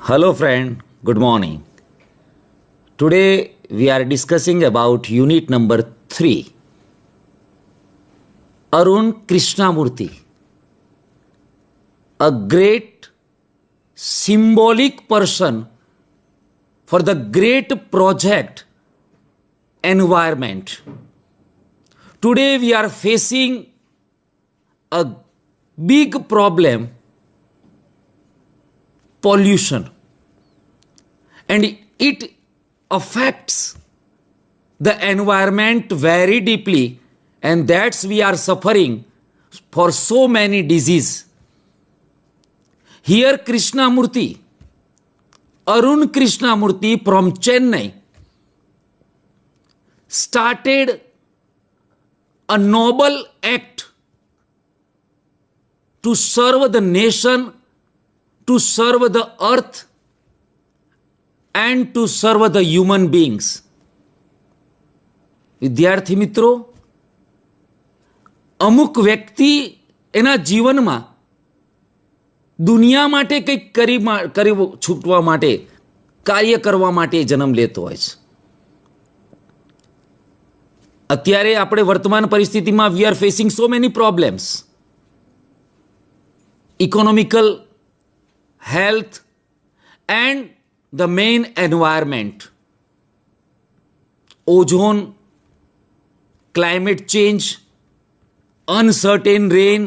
Hello friend, good morning. Today we are discussing about unit number 3. Arun Krishnamurthy, a great symbolic person for the great project environment. Today we are facing a big problem, pollution, and it affects the environment very deeply, and that's we are suffering for so many diseases. Here Krishnamurthy, Arun Krishnamurthy from Chennai, started a noble act to serve the nation, to serve the earth, and to serve the human beings. વિદ્યાર્થી મિત્રો, અમુક વ્યક્તિ એના જીવનમાં દુનિયા માટે કંઈક કરી છૂટવા માટે, કાર્ય કરવા માટે જન્મ લેતો હોય છે. અત્યારે આપણે વર્તમાન પરિસ્થિતિમાં we are facing so many problems, economical, health, and the main environment. Ozone, climate change, uncertain rain,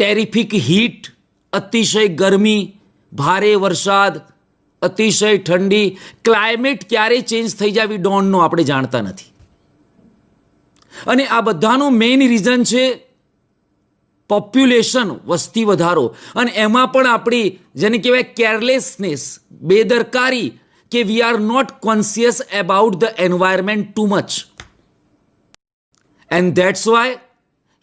terrific heat, અતિશય ગરમી, ભારે વરસાદ, અતિશય ઠંડી. ક્લાઇમેટ ક્યારે ચેન્જ થઈ જાય વી ડોન્ટ નો, આપણે જાણતા નથી. અને આ બધાનું મેઇન રીઝન છે પોપ્યુલેશન, વસ્તી વધારો. અને એમાં પણ આપણી જેને કહેવાય કેરલેસનેસ, બેદરકારી, કે we are not conscious about the environment too much. And that's why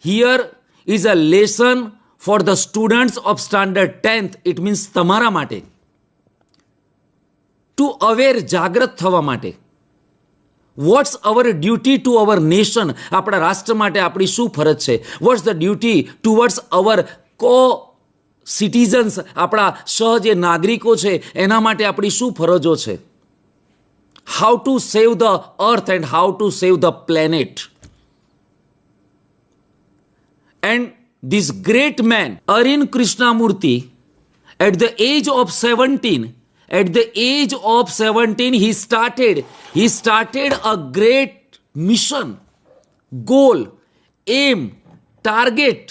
here is a lesson for the students of standard 10th. It means તમારા માટે ટુ અવેર, જાગૃત થવા માટે. What's our duty to our nation, આપણા રાષ્ટ્ર માટે આપણી શું ફરજ છે. What's the duty towards our co citizens, આપણા સહ જે નાગરિકો છે એના માટે આપણી શું ફરજો છે. How to save the earth and how to save the planet. And this great man Arun Krishnamurthy, at the age of 17, at the age of 17, he started a great mission, goal, aim, target,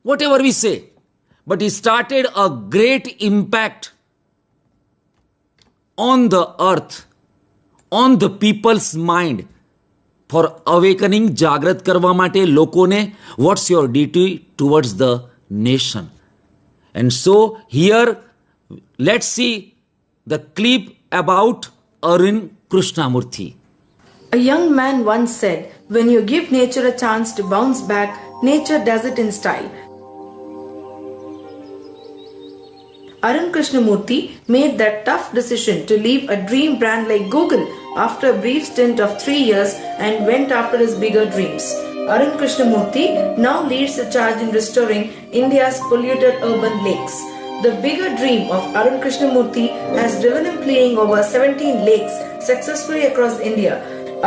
whatever we say. But he started a great impact on the earth, on the people's mind, for awakening, જાગૃત કરવા માટે લોકોને. What's your duty towards the nation? And so here, let's see the clip about Arun Krishnamurthy. A young man once said, when you give nature a chance to bounce back, nature does it in style. Arun Krishnamurthy made that tough decision to leave a dream brand like Google after a brief stint of 3 years and went after his bigger dreams. Arun Krishnamurthy now leads the charge in restoring India's polluted urban lakes. The bigger dream of Arun Krishnamurthy has driven him cleaning over 17 lakes successfully across India.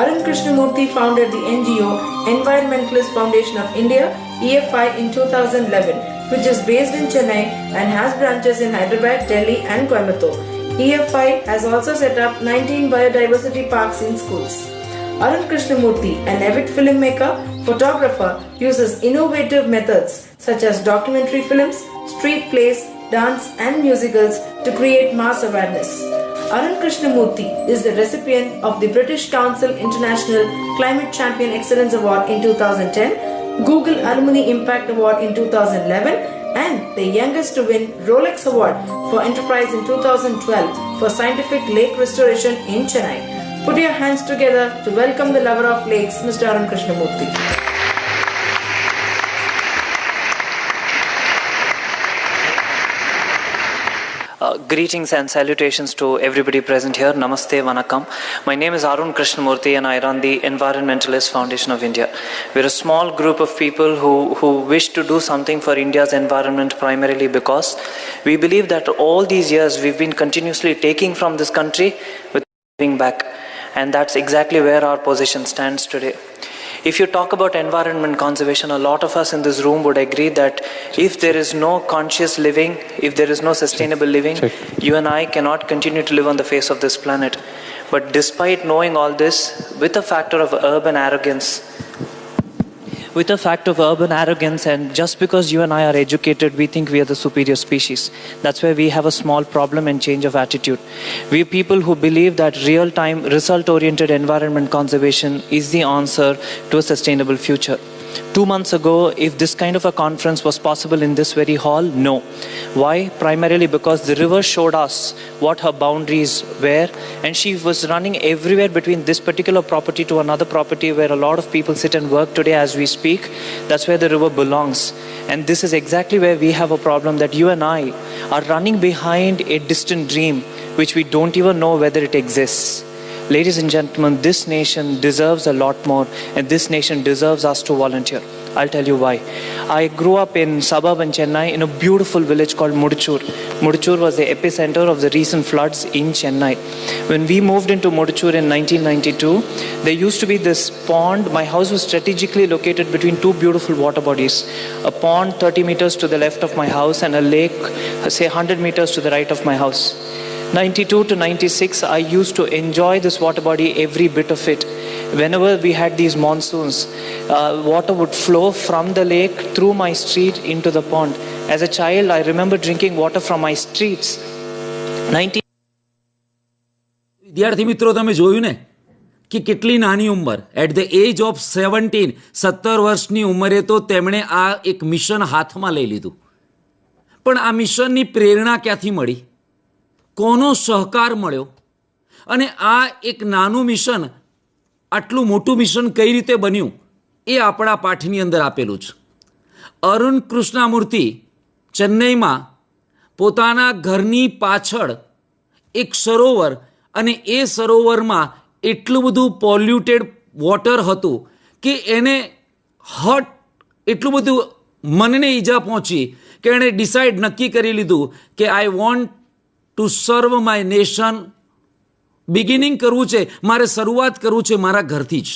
Arun Krishnamurthy founded the NGO Environmentalist Foundation of India, EFI, in 2011, which is based in Chennai and has branches in Hyderabad, Delhi and Coimbatore. EFI has also set up 19 biodiversity parks in schools. Arun Krishnamurthy, an avid filmmaker, photographer, uses innovative methods such as documentary films, street plays, dance and musicals to create mass awareness. Arun Krishnamurthy is the recipient of the British Council International Climate Champion Excellence Award in 2010, Google Alumni Impact Award in 2011, and the youngest to win Rolex Award for Enterprise in 2012 for scientific lake restoration in Chennai. Put your hands together to welcome the lover of lakes, Mr. Arun Krishnamurthy. Greetings and salutations to everybody present here. Namaste, Vanakkam. My name is Arun Krishnamurthy and I run the Environmentalist Foundation of India. We're a small group of people who wish to do something for India's environment primarily because we believe that all these years we've been continuously taking from this country without giving back. And that's exactly where our position stands today. If you talk about environment conservation, a lot of us in this room would agree that if there is no conscious living, if there is no sustainable living, you and I cannot continue to live on the face of this planet. But despite knowing all this, with a factor of urban arrogance, and just because you and I are educated, we think we are the superior species. That's where we have a small problem and change of attitude. We are people who believe that real-time, result-oriented environment conservation is the answer to a sustainable future. 2 months ago, if this kind of a conference was possible in this very hall, no. Why? Primarily because the river showed us what her boundaries were, and she was running everywhere between this particular property to another property where a lot of people sit and work today as we speak. That's where the river belongs. And this is exactly where we have a problem, that you and I are running behind a distant dream which we don't even know whether it exists. Ladies and gentlemen, this nation deserves a lot more, and this nation deserves us to volunteer. I'll tell you why. I grew up in suburban Chennai in a beautiful village called Mudichur. Mudichur was the epicenter of the recent floods in Chennai. When we moved into Mudichur in 1992, there used to be this pond. My house was strategically located between two beautiful water bodies. A pond 30 meters to the left of my house and a lake, say 100 meters to the right of my house. 92 to 96, I used to enjoy this water body, every bit of it. Whenever we had these monsoons, water would flow from the lake through my street into the pond. As a child, I remember drinking water from my streets. વિદ્યાર્થી મિત્રો, તમે જોયું ને કે કેટલી નાની ઉંમર, at the age of 17, 17 વર્ષની ઉંમરે તો તેમણે આ એક મિશન હાથમાં લઈ લીધું. પણ આ મિશનની પ્રેરણા ક્યાંથી મળી, કોનો સહકાર મળ્યો, અને આ એક નાનું મિશન આટલું મોટું મિશન કઈ રીતે બન્યું, એ આપણા પાઠની અંદર આપેલું છે. અરુણ કૃષ્ણમૂર્તિ ચેન્નઈમાં પોતાના ઘરની પાછળ એક સરોવર, અને એ સરોવરમાં એટલું બધું પોલ્યુટેડ વોટર હતું કે એને હટ એટલું બધું મનને ઈજા પહોંચી કે એણે ડિસાઇડ નક્કી કરી લીધું કે આઈ વોન્ટ ટુ સર્વ માય નેશન. બિગિનિંગ કરવું છે, મારે શરૂઆત કરવું છે મારા ઘરથી જ.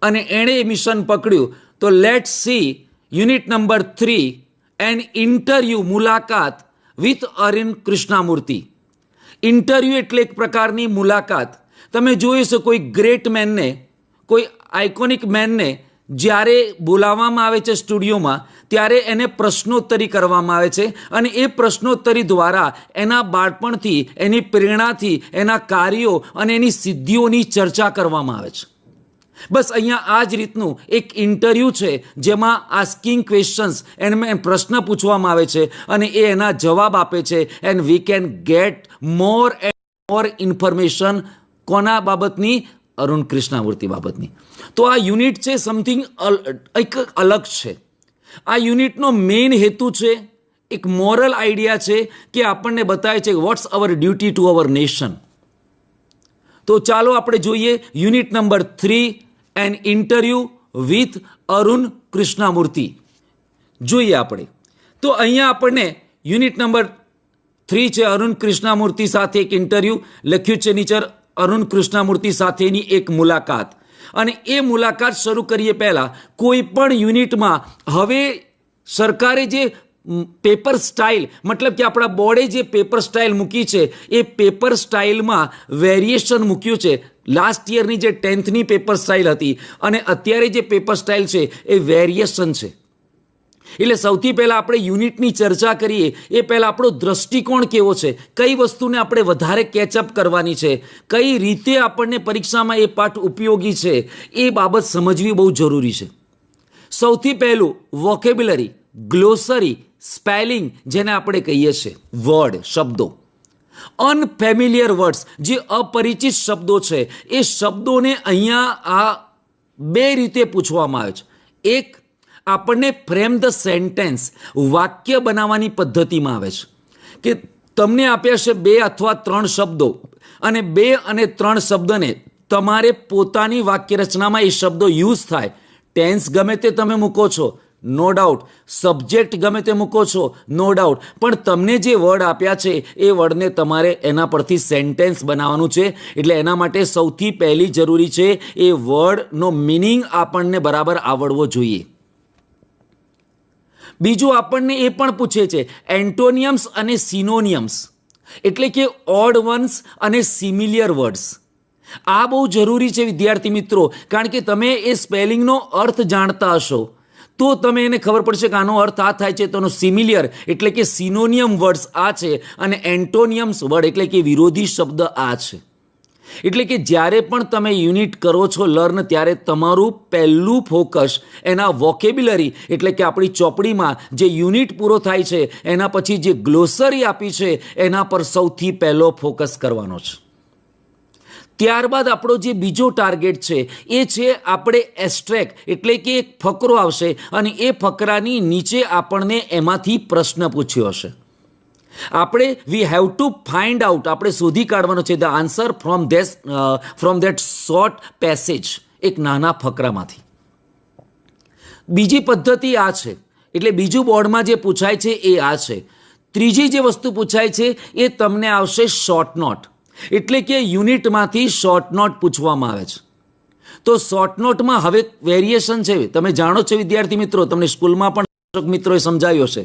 અને એણે એ મિશન પકડ્યું. તો let's see unit number 3, an interview, મુલાકાત વિથ અરુણ કૃષ્ણમૂર્તિ. ઇન્ટરવ્યૂ એટલે એક પ્રકારની મુલાકાત. તમે જોઈ શકો કોઈ ગ્રેટ મેનને, કોઈ આઇકોનિક મેનને જ્યારે બોલાવવામાં આવે છે સ્ટુડિયોમાં, ત્યારે એને પ્રશ્નોત્તરી કરવામાં આવે છે, અને એ પ્રશ્નોત્તરી દ્વારા એના બાળપણથી, એની પ્રેરણાથી, એના કાર્યો અને એની સિદ્ધિઓની ચર્ચા કરવામાં આવે છે. બસ અહીંયા આ જ રીતનું એક ઇન્ટરવ્યૂ છે, જેમાં આસ્કિંગ ક્વેશ્ચન્સ, એને પ્રશ્ન પૂછવામાં આવે છે અને એ એના જવાબ આપે છે. And we can get more and more information. કોના બાબતની? અરુણ કૃષ્ણમૂર્તિ બાબતની. તો આ યુનિટ છે સમથિંગ એક અલગ છે. આ યુનિટનો મેઇન હેતુ છે, એક મોરલ આઈડિયા છે કે આપણને બતાવે છે what's our duty to our nation. તો ચાલો આપણે જોઈએ unit number 3, an interview with Arun Krishnamurthy. જોઈએ આપણે. તો અહીંયા આપણને યુનિટ નંબર 3 છે, અરુણ કૃષ્ણમૂર્તિ સાથે એક ઇન્ટરવ્યૂ. લખ્યું છે નીચે, અરુણ કૃષ્ણમૂર્તિ સાથેની એક મુલાકાત. અને એ મુલાકાત શરૂ કરીએ પહેલાં, કોઈ પણ યુનિટમાં હવે સરકારે જે પેપર સ્ટાઇલ, મતલબ કે આપણા બોર્ડે જે પેપર સ્ટાઇલ મૂકી છે, એ પેપર સ્ટાઇલમાં વેરિએશન મૂક્યું છે. લાસ્ટ યરની જે 10thની પેપર સ્ટાઇલ હતી અને અત્યારે જે પેપર સ્ટાઇલ છે એ વેરિએશન છે. એટલે સૌથી પહેલાં આપણે યુનિટની ચર્ચા કરીએ એ પહેલાં આપણો દ્રષ્ટિકોણ કેવો છે, કઈ વસ્તુને આપણે વધારે કેચઅપ કરવાની છે, કઈ રીતે આપણને પરીક્ષામાં એ પાઠ ઉપયોગી છે, એ બાબત સમજવી બહુ જરૂરી છે. સૌથી પહેલું વોકેબ્યુલરી, ગ્લોસરી, સ્પેલિંગ, જેને આપણે કહીએ છીએ વર્ડ, શબ્દો. અનફેમિલિયર વર્ડ્સ, જે અપરિચિત શબ્દો છે, એ શબ્દોને અહીંયા આ 2 રીતે પૂછવામાં આવે છે. એક, આપણને ફ્રેમ ધ સેન્ટેન્સ, વાક્ય બનાવવાની પદ્ધતિમાં આવે છે કે તમને આપ્યા છે 2 અથવા 3 શબ્દો, અને 2 અને 3 શબ્દને તમારે પોતાની વાક્ય રચનામાં એ શબ્દો યુઝ થાય. ટેન્સ ગમે તે તમે મૂકો છો, નો ડાઉટ. સબ્જેક્ટ ગમે તે મૂકો છો, નો ડાઉટ. પણ તમને જે વર્ડ આપ્યા છે એ વર્ડને તમારે એના પરથી સેન્ટેન્સ બનાવવાનું છે. એટલે એના માટે સૌથી પહેલી જરૂરી છે એ વર્ડનો મિનિંગ આપણને બરાબર આવડવો જોઈએ. બીજું આપણને એ પણ પૂછે છે એન્ટોનિયમ્સ અને સિનોનિયમ્સ, એટલે કે ઓડ વન્સ અને સિમિલિયર વર્ડ્સ. આ બહુ જરૂરી છે વિદ્યાર્થી મિત્રો, કારણ કે તમે એ સ્પેલિંગનો અર્થ જાણતા હશો તો તમે એને ખબર પડશે કે આનો અર્થ આ થાય છે, તો એનો સિમિલિયર એટલે કે સિનોનિયમ વર્ડ્સ આ છે, અને એન્ટોનિયમ્સ વર્ડ એટલે કે વિરોધી શબ્દ આ છે. એટલે કે જ્યારે પણ તમે યુનિટ કરો છો લર્ન, ત્યારે તમારું પહેલું ફોકસ એના વોકેબ્યુલરી એટલે કે આપણી ચોપડીમાં જે યુનિટ પૂરો થાય છે એના પછી જે ગ્લોસરી આપી છે એના પર સૌથી પહેલો ફોકસ કરવાનો છે. ત્યારબાદ આપણો જે બીજો ટાર્ગેટ છે એ છે આપણે એસ્ટ્રેક એટલે કે એક ફકરો આવશે, અને એ ફકરાની નીચે આપણને એમાંથી પ્રશ્ન પૂછ્યો હશે. આપણે we have to find out, આપણે શોધી કાઢવાનો છે the answer from that short passage, એક નાના ફકરામાંથી. બીજી પદ્ધતિ આ છે, એટલે બીજું બોર્ડમાં જે પૂછાય છે એ આ છે. ત્રીજી જે વસ્તુ પૂછાય છે એ તમને આવશે શોર્ટ નોટ, એટલે કે યુનિટમાંથી શોર્ટ નોટ પૂછવામાં આવે છે. તો શોર્ટ નોટમાં હવે વેરિએશન છે, તમે જાણો છો વિદ્યાર્થી મિત્રો, તમને સ્કૂલમાં પણ મિત્રોએ સમજાવ્યો છે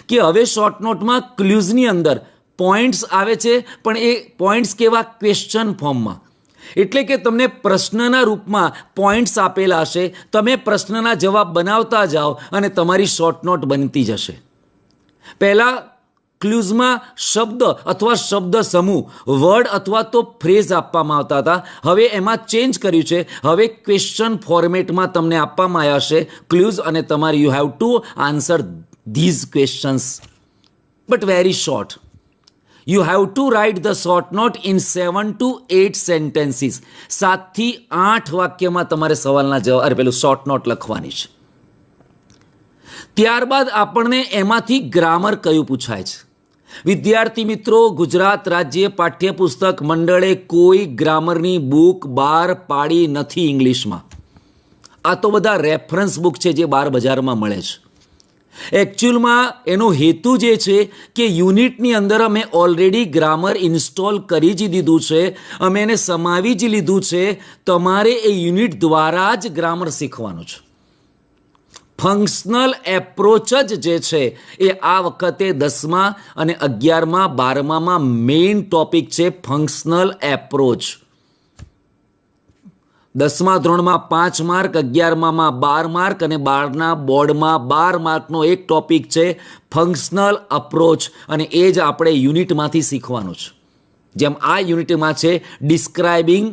કે હવે શોર્ટ નોટમાં ક્લ્યુઝની અંદર પોઈન્ટ્સ આવે છે, પણ એ પોઈન્ટ્સ કેવા ક્વેશ્ચન ફોર્મમાં, એટલે કે તમને પ્રશ્નના રૂપમાં પોઈન્ટ્સ આપેલા હશે, તમે પ્રશ્નના જવાબ બનાવતા જાઓ અને તમારી શોર્ટ નોટ બનતી જશે. પહેલાં ક્લ્યુઝમાં શબ્દ અથવા શબ્દ સમૂહ, વર્ડ અથવા તો ફ્રેઝ આપવામાં આવતા હતા. હવે એમાં ચેન્જ કર્યું છે, હવે ક્વેશ્ચન ફોર્મેટમાં તમને આપવામાં આવ્યા છે ક્લ્યુઝ, અને તમારે you have to answer these questions but very short. You have to write the short note in 7 to 8 sentences. 7 થી 8 વાક્યમાં તમારે સવાલના જવાબ પેલું શોર્ટ નોટ લખવાની છે. ત્યારબાદ આપણને એમાંથી ગ્રામર કયું પૂછાય છે. વિદ્યાર્થી મિત્રો, ગુજરાત રાજ્ય પાઠ્યપુસ્તક મંડળે કોઈ ગ્રામરની બુક બહાર પાડી નથી ઇંગ્લિશમાં. આ તો બધા રેફરન્સ બુક છે જે બહાર બજારમાં મળે છે. એકચ્યુઅલમાં એનો હેતુ જે છે કે યુનિટની અંદર અમે ઓલરેડી ગ્રામર ઇન્સ્ટોલ કરી જ દીધું છે, અમે એને સમાવી જ લીધું છે. તમારે એ યુનિટ દ્વારા જ ગ્રામર શીખવાનું છે. ફંક્શનલ એપ્રોચ જ જે છે એ આ વખતે 10મા અને 11મા 12મામાં મેઇન ટોપિક છે ફંક્શનલ એપ્રોચ. 10મા ધોરણમાં 5 માર્ક, 11મામાં 12 માર્ક, અને 12ના બોર્ડમાં 12 માર્કનો એક ટોપિક છે ફંક્શનલ અપ્રોચ, અને એ જ આપણે યુનિટમાંથી શીખવાનું છે. જેમ આ યુનિટમાં છે ડિસ્ક્રાઇબિંગ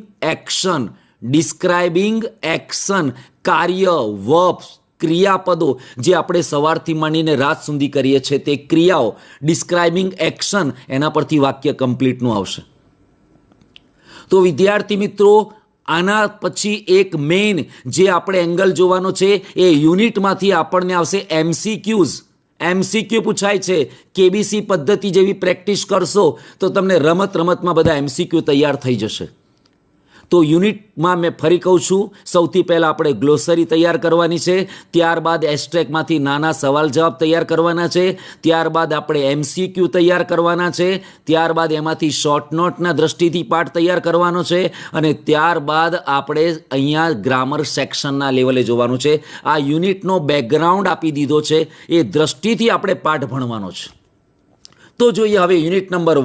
એક્શન, કાર્ય, વર્બ્સ, ક્રિયાપદો, જે આપણે સવારથી માંડીને રાત સુધી કરીએ છીએ તે ક્રિયાઓ, ડિસ્ક્રાઇબિંગ એક્શન, એના પરથી વાક્ય કમ્પ્લીટનું આવશે. તો વિદ્યાર્થી મિત્રો, આના પછી એક મેઇન જે આપણે એંગલ જોવાનો છે એ યુનિટમાંથી આપણને આવશે એમસીક્યુ પૂછાય છે. કેબીસી પદ્ધતિ જેવી પ્રેક્ટિસ કરશો તો તમને રમતમાં બધા એમસીક્યુ તૈયાર થઈ જશે. તો યુનિટમાં મેં ફરી કહું છું, સૌથી પહેલાં આપણે ગ્લોસરી તૈયાર કરવાની છે, ત્યારબાદ એસ્ટ્રેકમાંથી નાના સવાલ જવાબ તૈયાર કરવાના છે, ત્યારબાદ આપણે એમસીક્યુ તૈયાર કરવાના છે, ત્યારબાદ એમાંથી શોર્ટ નોટના દ્રષ્ટિથી પાઠ તૈયાર કરવાનો છે, અને ત્યારબાદ આપણે અહીંયા ગ્રામર સેક્શનના લેવલે જોવાનું છે. આ યુનિટનો બેકગ્રાઉન્ડ આપી દીધો છે, એ દ્રષ્ટિથી આપણે પાઠ ભણવાનો છે. તો જોઈએ હવે યુનિટ નંબર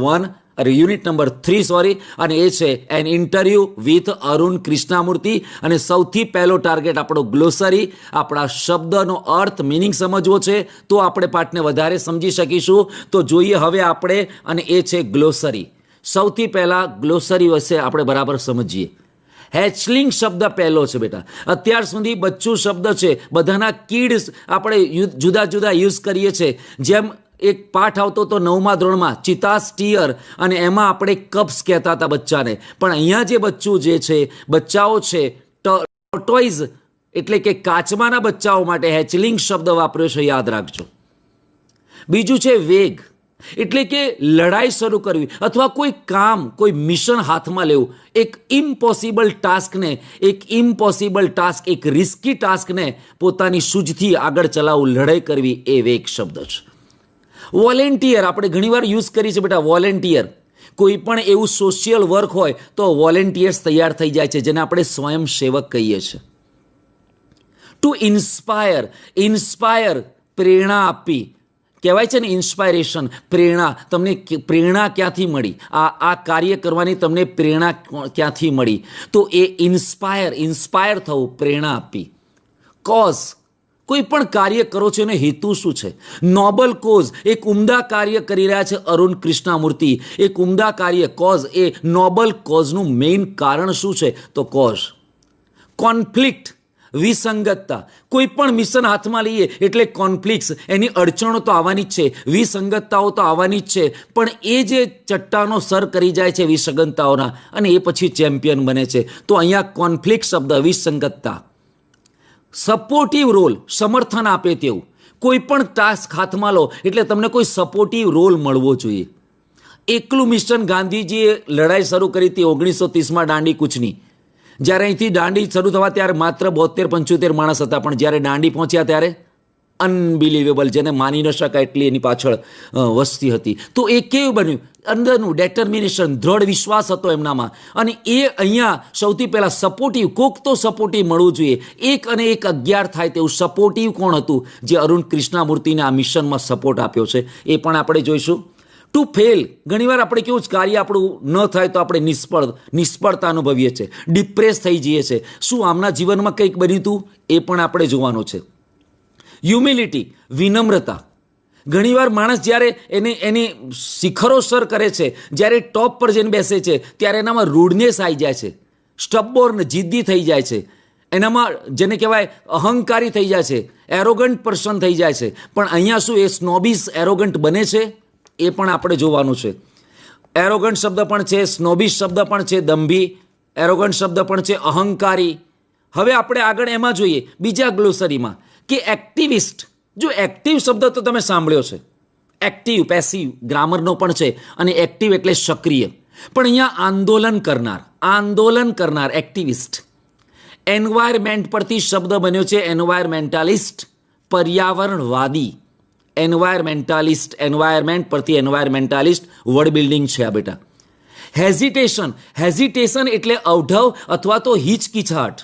3, અને એ છે an interview with Arun Krishnamurti. અને સૌથી પહેલો ટાર્ગેટ આપણો ગ્લોસરી, આપણા શબ્દનો અર્થ, મિનિંગ સમજવો છે, તો આપણે પાઠને વધારે સમજી શકીશું. તો જોઈએ હવે આપણે, અને એ છે ગ્લોસરી. સૌથી પહેલાં ગ્લોસરી વિશે આપણે બરાબર સમજીએ. હેચલિંગ શબ્દ પહેલો છે બેટા. અત્યાર સુધી બચ્ચું શબ્દ છે, બધાના કિડ્સ આપણે જુદા જુદા યુઝ કરીએ છીએ. જેમ એક પાઠ આવતો તો 9મા ધોરણમાં ચિતા સ્ટીયર, અને એમાં આપણે કપ્સ કહેતા હતા બચ્ચાને. પણ અહીંયા જે બચ્ચાઓ છે ટોટોઇઝ એટલે કે કાચબાના બચ્ચાઓ માટે હેચલિંગ શબ્દ વાપર્યો છે, યાદ રાખજો. બીજું છે વેગ. એટલે કે લડાઈ શરૂ કરવી અથવા કોઈ કામ, કોઈ મિશન હાથમાં લેવું, એક ઇમ્પોસિબલ ટાસ્કને, એક રિસ્કી ટાસ્કને પોતાની સૂઝથી આગળ ચલાવવું, લડાઈ કરવી, એ વેગ શબ્દ છે. વોલેન્ટિયર આપણે ઘણીવાર યુઝ કરી છે બેટા. વોલેન્ટિયર, કોઈ પણ એવું સોશિયલ વર્ક હોય તો વોલેન્ટિયર્સ તૈયાર થઈ જાય છે, જેને આપણે સ્વયંસેવક કહીએ છીએ. ટુ ઇન્સ્પાયર, પ્રેરણા આપવી. કહેવાય છે ને ઇન્સ્પાયરેશન, પ્રેરણા. તમને પ્રેરણા ક્યાંથી મળી? આ કાર્ય કરવાની તમને પ્રેરણા ક્યાંથી મળી? તો એ ઇન્સ્પાયર થવું, પ્રેરણા આપવી. કોઝ, કોઈ પણ કાર્ય કરો છો એનો હેતુ શું છે? નોબલ કોઝ, એક ઉમદા કાર્ય કરી રહ્યા છે અરુણ કૃષ્ણામૂર્તિ. એક ઉમદા કાર્ય, કોઝ, એ નોબલ કોઝનું મેઇન કારણ શું છે? તો કોઝ. કોન્ફ્લિક્ટ, વિસંગતતા. કોઈ પણ મિશન હાથમાં લઈએ એટલે કોન્ફ્લિક્ટ્સ, એની અડચણો તો આવવાની જ છે, વિસંગતતાઓ તો આવવાની જ છે, પણ એ જે ચટ્ટાનો સર કરી જાય છે વિસંગતતાઓના, અને એ પછી ચેમ્પિયન બને છે. તો અહીંયા કોન્ફ્લિક્ટ શબ્દ, વિસંગતતા. સપોર્ટિવ રોલ, સમર્થન આપે તેવું. કોઈ પણ ટાસ્ક હાથમાં લો એટલે તમને કોઈ સપોર્ટિવ રોલ મળવો જોઈએ. એકલું મિશન ગાંધીજીએ લડાઈ શરૂ કરી હતી 1930માં દાંડી કૂચની. જ્યારે અહીંથી દાંડી શરૂ થવા ત્યારે માત્ર 72-75 માણસ હતા, પણ જ્યારે દાંડી પહોંચ્યા ત્યારે અનબિલિવેબલ, જેને માની ન શકાય એટલી એની પાછળ વસ્તી હતી. તો એ કેવું બન્યું? અંદરનું ડેટર્મિનેશન, દ્રઢ વિશ્વાસ હતો એમનામાં. અને એ અહીંયા સૌથી પહેલાં સપોર્ટિવ, કોક તો સપોર્ટિવ મળવું જોઈએ. 1 અને 1 11 થાય તેવું સપોર્ટિવ કોણ હતું જે અરુણ કૃષ્ણામૂર્તિને આ મિશનમાં સપોર્ટ આપ્યો છે, એ પણ આપણે જોઈશું. ટુ ફેલ, ઘણીવાર આપણે કેવું જ કાર્ય આપણું ન થાય તો આપણે નિષ્ફળતા અનુભવીએ છીએ, ડિપ્રેસ થઈ જઈએ છીએ. શું આમના જીવનમાં કંઈક બન્યું હતું? એ પણ આપણે જોવાનું છે. હ્યુમિલિટી, વિનમ્રતા. ઘણીવાર માણસ જ્યારે એની શિખરો સર કરે છે, જ્યારે ટોપ પર જઈને બેસે છે, ત્યારે એનામાં રૂડનેસ આવી જાય છે, સ્ટબોર્ન, જિદ્દી થઈ જાય છે, એનામાં જેને કહેવાય અહંકારી થઈ જાય છે, એરોગન્ટ પર્સન થઈ જાય છે. પણ અહીંયા શું એ સ્નોબિશ એરોગન્ટ બને છે? એ પણ આપણે જોવાનું છે. એરોગન્ટ શબ્દ પણ છે, સ્નોબિશ શબ્દ પણ છે, દંભી. એરોગન્ટ શબ્દ પણ છે, અહંકારી. હવે આપણે આગળ એમાં જોઈએ બીજા ગ્લોસરીમાં કે એક્ટિવિસ્ટ. જો એક્ટિવ શબ્દ તો તમે સાંભળ્યો છે, એક્ટિવ, પેસિવ ગ્રામરનો પણ છે, અને એક્ટિવ એટલે સક્રિય. પણ અહીંયા આંદોલન કરનાર એક્ટિવિસ્ટ. એન્વાયરમેન્ટ પરથી શબ્દ બન્યો છે એન્વાયરમેન્ટાલિસ્ટ, પર્યાવરણવાદી. એન્વાયરમેન્ટ પરથી એન્વાયરમેન્ટાલિસ્ટ, વર્ડ બિલ્ડિંગ છે આ બેટા. હેઝિટેશન એટલે અવઢવ અથવા તો હિચકિચાટ.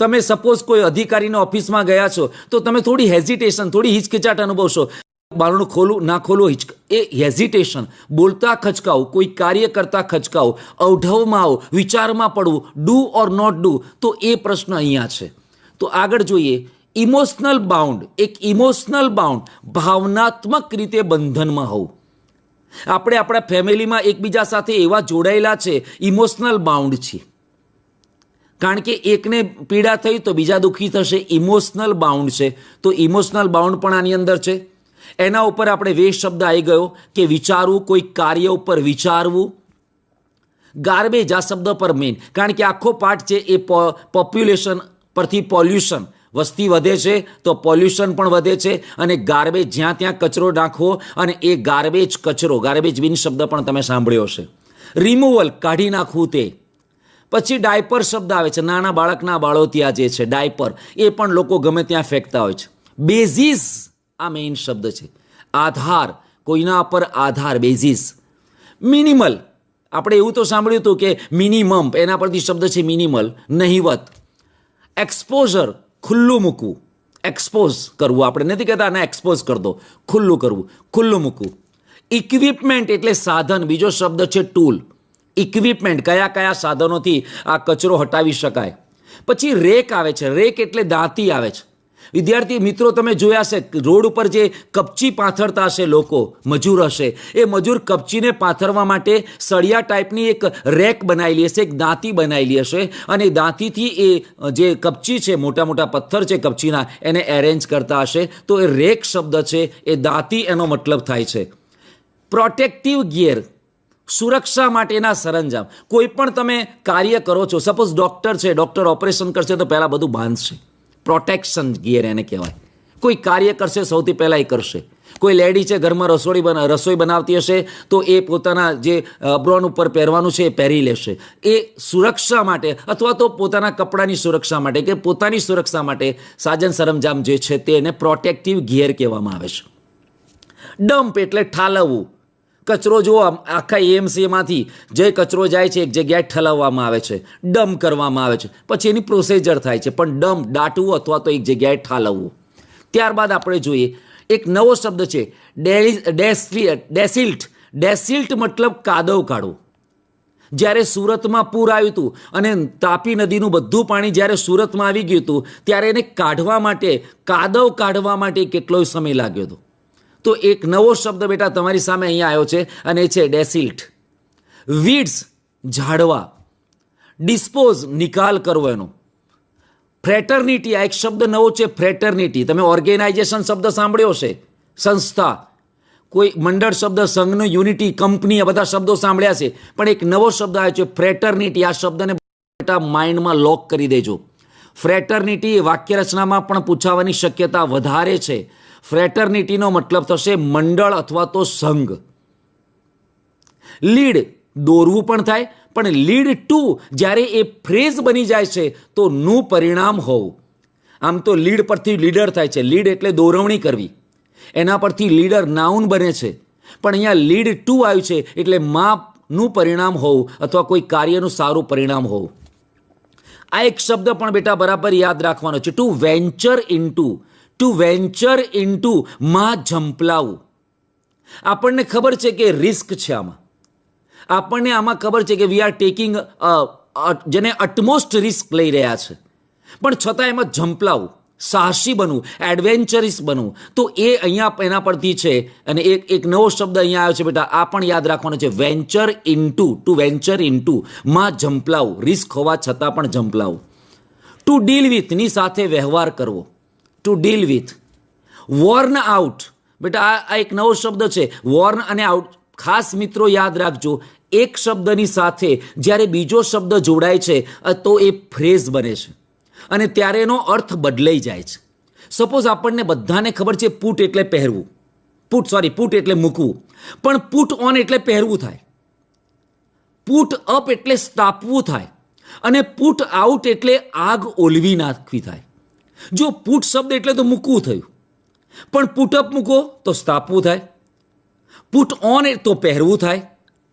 તમે સપોઝ કોઈ અધિકારીના ઓફિસમાં ગયા છો તો તમે થોડી હેઝિટેશન, થોડી હિચકિચાટ અનુભવશો. બારણું ખોલું ના ખોલું, એ હેઝિટેશન. બોલતા ખચકાવું, કોઈ કાર્ય કરતા ખચકાવું, અવઢવમાં આવો, વિચારમાં પડવું, ડુ ઓર નોટ ડુ. તો એ પ્રશ્ન અહીંયા છે. તો આગળ જોઈએ. ઇમોશનલ બાઉન્ડ, એક ઇમોશનલ બાઉન્ડ, ભાવનાત્મક રીતે બંધનમાં હોવું. આપણે આપણા ફેમિલીમાં એકબીજા સાથે એવા જોડાયેલા છે, ઇમોશનલ બાઉન્ડ છે. કારણ કે એકને પીડા થઈ તો બીજા દુઃખી થશે, ઇમોશનલ બાઉન્ડ છે. તો ઇમોશનલ બાઉન્ડ પણ આની અંદર છે. એના ઉપર આપણે વે શબ્દ આવી ગયો કે વિચારવું, કોઈ કાર્ય ઉપર વિચારવું. ગાર્બેજ આ શબ્દ પર મેઇન, કારણ કે આખો પાઠ છે એ પોપ્યુલેશન પરથી પોલ્યુશન. વસ્તી વધે છે તો પોલ્યુશન પણ વધે છે, અને ગાર્બેજ, જ્યાં ત્યાં કચરો નાખવો, અને એ ગાર્બેજ બિન શબ્દ પણ તમે સાંભળ્યો છે. રિમૂવલ, કાઢી નાખવું તે. પછી ડાયપર શબ્દ આવે છે, નાના બાળકના બાળોતિયા જે છે ડાયપર, એ પણ લોકો ગમે ત્યાં ફેંકતા હોય છે. બેઝિસ આ મેઇન શબ્દ છે, આધાર, કોઈના પર આધાર, બેઝિસ. મિનિમલ, આપણે એવું તો સાંભળ્યું હતું કે મિનિમમ, એના પરથી શબ્દ છે મિનિમલ, નહિવત. એક્સપોઝર, ખુલ્લું મૂકવું, એક્સપોઝ કરવું. આપણે નથી કહેતા ના એક્સપોઝ કર દો, ખુલ્લું કરવું, ખુલ્લું મૂકવું. ઇક્વિપમેન્ટ એટલે સાધન, બીજો શબ્દ છે ટૂલ. ઇક્વિપમેન્ટ, કયા સાધનોથી આ કચરો હટાવી શકાય. પછી રેક આવે છે, રેક એટલે દાંતી આવે છે. વિદ્યાર્થી મિત્રો તમે જોયા હશે રોડ ઉપર જે કપચી પાથરતા હશે લોકો, મજૂર હશે, એ મજૂર કપચીને પાથરવા માટે સળિયા ટાઈપની એક રેક બનાવેલી હશે, એક દાંતી બનાવેલી હશે, અને દાંતીથી એ જે કપચી છે, મોટા મોટા પથ્થર છે કપચીના, એને એરેન્જ કરતા હશે. તો એ રેક શબ્દ છે એ દાંતી એનો મતલબ થાય છે. પ્રોટેક્ટિવ ગિયર, સુરક્ષા માટેના સરંજામ. કોઈ પણ તમે કાર્ય કરો છો, સપોઝ ડૉક્ટર છે, ડૉક્ટર ઓપરેશન કરશે તો પહેલાં બધું બાંધશે, પ્રોટેક્શન ગિયર એને કહેવાય. કોઈ કાર્ય કરશે સૌથી પહેલાં એ કરશે. કોઈ લેડી છે ઘરમાં રસોઈ બનાવતી હશે તો એ પોતાના જે અબ્રોન ઉપર પહેરવાનું છે એ પહેરી લેશે. એ સુરક્ષા માટે અથવા તો પોતાના કપડાની સુરક્ષા માટે કે પોતાની સુરક્ષા માટે સાજન સરંજામ જે છે તેને પ્રોટેક્ટિવ ગિયર કહેવામાં આવે છે. ડમ્પ એટલે ઠાલવવું. કચરો જો આખા એએમસીમાંથી જે કચરો જાય છે એક જગ્યાએ ઠલાવવામાં આવે છે, ડમ્પ કરવામાં આવે છે, પછી એની પ્રોસિજર થાય છે. પણ ડમ્પ દાટવું અથવા તો એક જગ્યાએ ઠાલવવું. ત્યારબાદ આપણે જોઈએ એક નવો શબ્દ છે ડેસિલ્ટ. ડેસિલ્ટ મતલબ કાદવ કાઢવું. જ્યારે સુરતમાં પૂર આવ્યું હતું અને તાપી નદીનું બધું પાણી જ્યારે સુરતમાં આવી ગયું હતું ત્યારે એને કાઢવા માટે, કાદવ કાઢવા માટે કેટલો સમય લાગ્યો હતો. તો એક નવો શબ્દ બેટા તમારી સામે અહીંયા આવ્યો છે અને એ છે ડેસિલ્ટ. વીડ્સ ઝાડવા. ડિસ્પોઝ નિકાલ કરવો એનો. ફ્રેટર્નિટી આ એક શબ્દ નવો છે ફ્રેટર્નિટી. તમે ઓર્ગેનાઇઝેશન શબ્દ સાંભળ્યો છે, સંસ્થા, કોઈ મંડળ શબ્દ, સંઘનું યુનિટી, કંપની, આ બધા શબ્દો સાંભળ્યા છે. પણ એક નવો શબ્દ આવ્યો છે ફ્રેટર્નિટી. આ શબ્દને બેટા માઇન્ડમાં લોક કરી દેજો. ફ્રેટર્નિટી વાક્ય રચનામાં પણ પૂછાવાની શક્યતા વધારે છે. ફ્રેટર્નિટીનો મતલબ થશે મંડળ અથવા તો સંઘ. લીડ દોરવું પણ થાય, પણ લીડ ટુ જ્યારે એ ફ્રેઝ બની જાય છે તો નું પરિણામ હોવું. આમ તો લીડ પરથી લીડર થાય છે. લીડ એટલે દોરવણી કરવી, એના પરથી લીડર નાઉન બને છે. પણ અહીંયા લીડ ટુ આવ્યું છે એટલે નું પરિણામ હોવું અથવા કોઈ કાર્યનું સારું પરિણામ હોવું. આ એક શબ્દ પણ બેટા બરાબર યાદ રાખવાનો છે. To venture into. To venture into માં ઝંપલાવું. આપણને ખબર છે કે રિસ્ક છે આમાં. આપણને આમાં ખબર છે કે વી આર ટેકિંગ જેને અટમોસ્ટ રિસ્ક લઈ રહ્યા છે, પણ છતાં એમાં ઝંપલાવું, સાહસી બનવું, એડવેન્ચરિસ બનવું. તો એ અહીંયા એના પરથી છે. અને એક નવો શબ્દ અહીંયા આવ્યો છે બેટા, આ પણ યાદ રાખવાનો છે venture into. To venture into માં ઝંપલાવું, રિસ્ક હોવા છતાં પણ ઝંપલાવું. ટુ ડીલ વિથ ની સાથે વ્યવહાર કરવો. To deal with. Warne out. બેટા આ એક નવો શબ્દ છે વોર્ન અને આઉટ. ખાસ મિત્રો યાદ રાખજો, એક શબ્દની સાથે જ્યારે બીજો શબ્દ જોડાય છે તો એ ફ્રેઝ બને છે અને ત્યારે એનો અર્થ બદલાઈ જાય છે. સપોઝ આપણને બધાને ખબર છે પુટ એટલે પહેરવું, પુટ એટલે મૂકવું, પણ પુટ ઓન એટલે પહેરવું થાય, પુટ અપ એટલે સ્થાપવું થાય, અને પુટ આઉટ એટલે આગ ઓલવી નાખવી થાય. જો પુટ શબ્દ એટલે તો મૂકવું થયું, પણ પુટ અપ મૂકો તો સ્થાપવું થાય, પુટ ઓન તો પહેરવું થાય,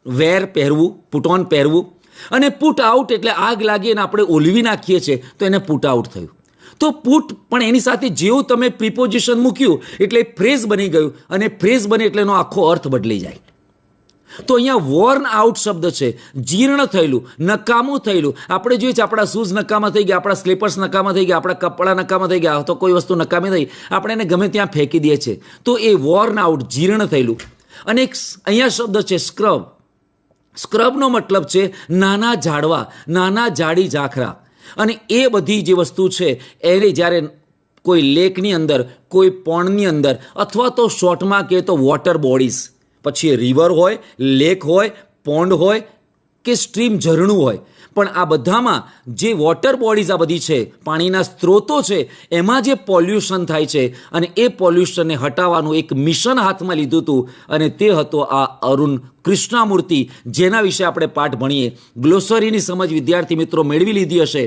વેર પહેરવું, પુટ ઓન પહેરવું, અને પુટ આઉટ એટલે આગ લાગી અને આપણે ઓલવી નાખીએ છીએ તો એને પુટ આઉટ થયું. તો પુટ પણ એની સાથે જેવું તમે પ્રિપોઝિશન મૂક્યું એટલે ફ્રેઝ બની ગયું, અને ફ્રેઝ બને એટલે એનો આખો અર્થ બદલાઈ જાય. તો અહીંયા વોર્ન આઉટ શબ્દ છે જીર્ણ થયેલું, નકામું થયેલું. આપણે જોઈએ છે આપણા શૂઝ નકામા થઈ ગયા, આપણા સ્લીપર્સ નકામા થઈ ગયા, આપણા કપડાં નકામા થઈ ગયા, તો કોઈ વસ્તુ નકામી થઈ આપણે એને ગમે ત્યાં ફેંકી દઈએ છીએ. તો એ વોર્ન આઉટ, જીર્ણ થયેલું. અને એક અહીંયા શબ્દ છે સ્ક્રબ. સ્ક્રબનો મતલબ છે નાના ઝાડવા, નાના ઝાડી ઝાખરા. અને એ બધી જે વસ્તુ છે એને જ્યારે કોઈ લેકની અંદર, કોઈ પોન્ડની અંદર, અથવા તો શોર્ટમાં કહે તો વોટર બોડીઝ, પછી રિવર હોય, લેક હોય, પોન્ડ હોય કે સ્ટ્રીમ, ઝરણું હોય, પણ આ બધામાં જે વોટર બોડીઝ આ બધી છે, પાણીના સ્ત્રોતો છે, એમાં જે પોલ્યુશન થાય છે અને એ પોલ્યુશનને હટાવવાનું એક મિશન હાથમાં લીધું હતું, અને તે હતો આ અરુણ કૃષ્ણામૂર્તિ, જેના વિશે આપણે પાઠ ભણીએ. ગ્લોસરીની સમજ વિદ્યાર્થી મિત્રો મેળવી લીધી હશે.